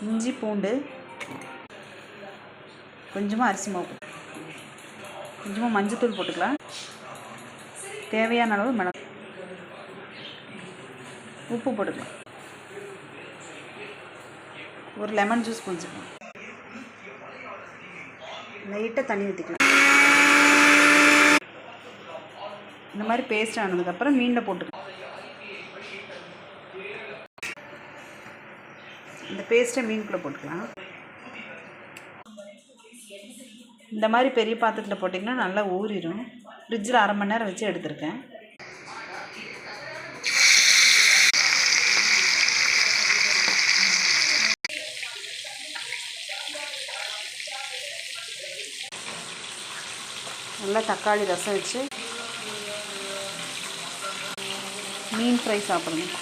இஞ்சி பூண்டு, கொஞ்சமாக அரிசி மாவு, கொஞ்சமாக மஞ்சத்தூள் போட்டுக்கலாம். தேவையான அளவு மிளகு, உப்பு போட்டுக்கலாம். ஒரு லெமன் ஜூஸ் புழிஞ்சுக்கலாம். லைட்டாக தண்ணி ஊற்றிக்கலாம். இந்த மாதிரி பேஸ்ட் ஆனதுக்கப்புறம் மீனில் போட்டுக்கலாம். இந்த பேஸ்ட்டை மீனுக்குள்ளே போட்டுக்கலாம். இந்த மாதிரி பெரிய பாத்திரத்தில் போட்டிங்கன்னா நல்லா ஊறிடும். ஃப்ரிட்ஜில் 1/2 மணி நேரம் வச்சு எடுத்திருக்கேன். நல்லா தக்காளி ரசம் வச்சு மீன் ஃப்ரை சாப்பிடணும்.